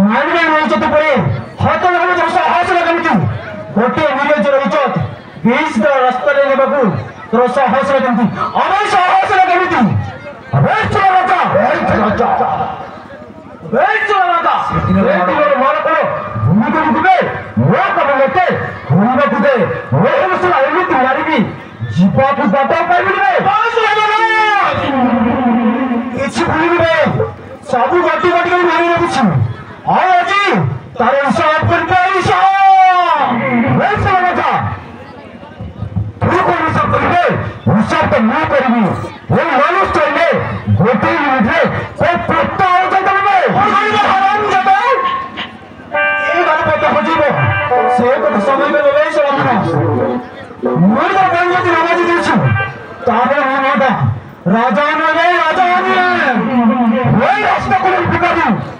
मानवे इज्जत पड़े हाथ लगे जो साहस लगती गोटे विलेजर इज्जत 20 रास्ता रे नेबाकू तोर साहस लगती अबे साहस लगती अबे चला राजा मार करो भूमि को दुबे वो कब लेते भूमि को दुबे वो मसला है तुम्हारी भी जीवा को बाटा पाइबे बस लगा किछि भूलिबे सब गटी गटी कर मारी रखिछु आ আজি तार हिसाब करबे हिसाब बस लगा तू को हिसाब करबे हिसाब तो मैं करबी वो मानुष चाहिए गोटे मिनट रे कोई पत्ता हो जाता है हराम जाता ये बात पता हो जीवो से को समय में लोगे सलामना मुर्दा गंगा की आवाज दीछु तारे होना राजा ने वही रास्ता को बिका दी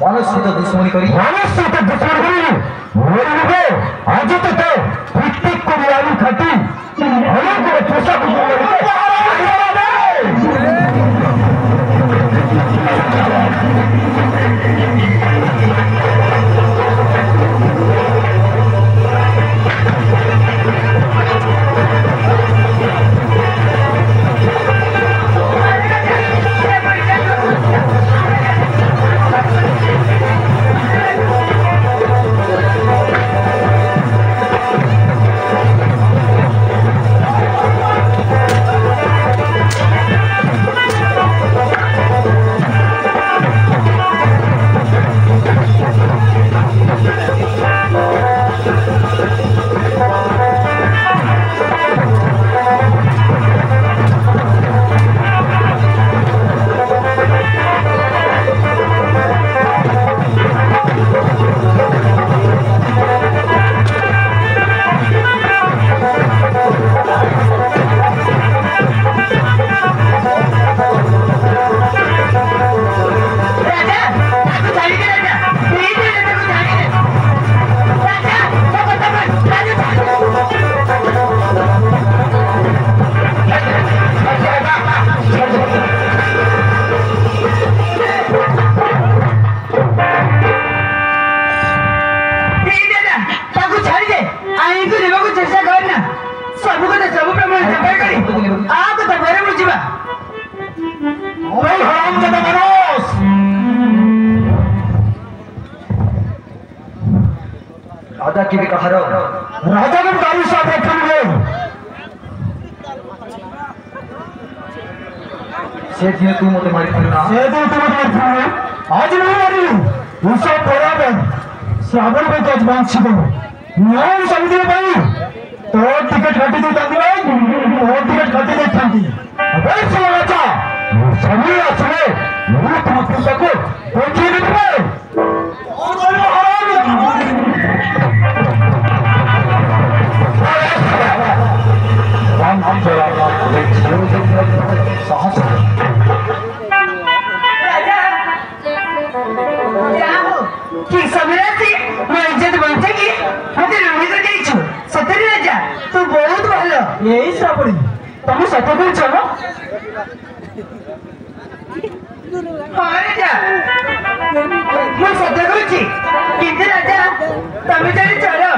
मनुष्य तो दुश्मनी करी वो लोगे आज तो प्रत्येक को यारी खाती हमें को पोषक राजा की भी कहा राजा को गाड़ी साथ रखन गए से दिन तू मते मारी पड़ना से दिन तू मते मारी आज नहीं मारी उसा पड़ा बे श्रावण को आज बांध छिबो नाम समझे भाई तो टिकट काटी दे तांदी भाई तो टिकट काटी दे तांदी अबे चलो राजा सभी असले मुझे तुम को पहुंचे नहीं पे और बोलो हम चला साहस राजा जाओ कि समझा थी मैं इज्जत बंचेगी मुझे रोहित को देइछु सतरी राजा तू बहुत भलो यही श्रावणी तुम सत्य को चलो हाँ राजा मैं सत्य कहूची किंतु राजा तमे चली चलो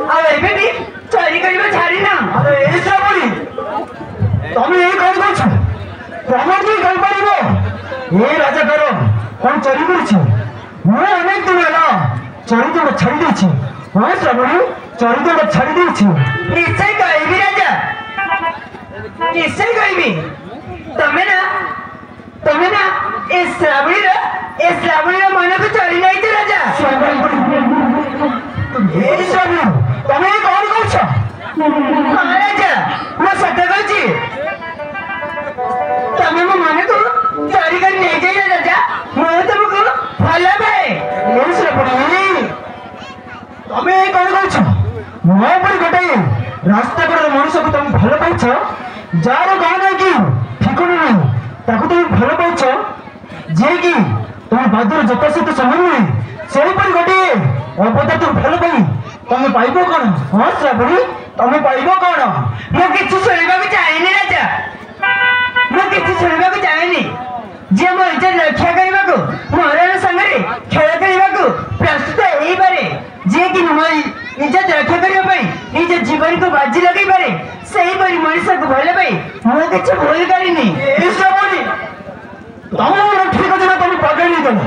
और एबे भी चोरी करबा छाड़ी ना अरे यही श्रावणी तुम यही कौन करछ प्रमोद भी कर पारिबो ये राजा करो कौन चोरी करछ मैं अनेक दिन होला चोरी तो छाड़ी देछि हां श्रावणी चोरी तो छाड़ी देछि निश्चय कहबी राजा निश्चय कहबी तमे ना इस श्रावणी मन को चोरी नहीं थे राजा ये श्रावणी तुम ये कौन करछ हाँ राजा मैं सत्य कहूची तमे मो मन को चोरी कर नहीं जाइए राजा मैं तुमको भला भाई ये श्रावणी तुम ये कौन करछ मैं पर गोटे रास्ता पर मनुष्य को तुम भलो पाइछ जार गाँ नहीं कि ठिकाना नहीं ताको तुम भलो पाइछ जे कि तुम बादर जत सहित समान नहीं से पर गोटे अबदा तुम भलो पाई तुम पाइबो कोन हां श्रावणी तुम पाइबो कोन मैं किछु सुनिबा को चाहेनी राजा मैं किछु सुनिबा को चाहेनी जे मो इज्जत रक्षा करने को मोहरा संगरे खेल करने को प्रस्तुत यही बारे जे कि मो इज्जत रक्षा करने पाई निज जीवन को बाजी लगे पारे सही परी मनुष्य को भले पाई मो किछ भूल करिनी ए श्रावणी तमन ठीक अछि ना तुम पागली तने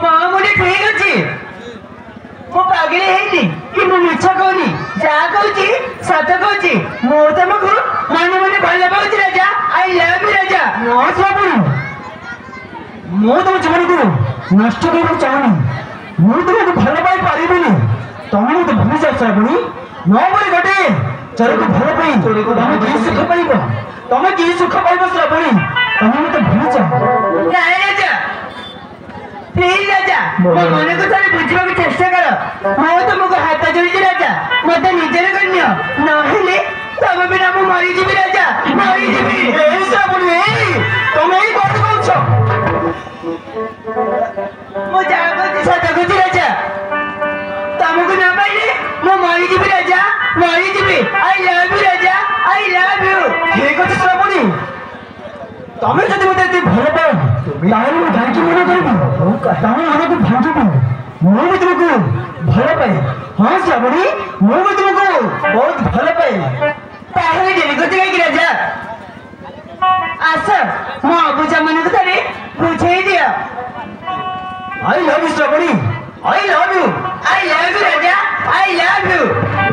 मां मुने ठीक अछि मो पागली हेनी कि मो मिछ कहनी जा कहूची सत कहूची मो तुमको माने माने भले पाउची राजा आई लव यू राजा ना श्रावणी मो तुम जीवन को नष्ट करना चाहनी मु तुमको भल पाई पारिबिनी तमे मते भूली जा श्रावणी न बरी गटे चोर को भल पाई तमे की सुख पाइबो तमे की सुख पाइबो श्रावणी तमे मते भूली जा नहीं राजा प्लीज राजा मो मन को थोड़े बुझवा की चेष्टा करो मो तुमको हाथ जोड़ी राजा मते निजर करनियो नहिले तब बिना मो मरी जीवी राजा मरी जीवी ए श्रावणी तमे ही बात कहछो मो जागो सत गुजी राजा तुमको न पाइले मो मरी जीवी राजा मरी जीवी I love you Raja I love you ठीक अछि श्रावणी तमे जदि मते एते भल पाओ ताहले मु ढांकी मन करबी तमे हमको भांजबी मु भी तुमको भल पाए हां श्रावणी मु भी तुमको बहुत भल पाए ताहले डेली को जाई राजा आस मो बुझा मन को थोड़े बुझाई दियो I love you Shravani I love you I love you, Raja. I love you.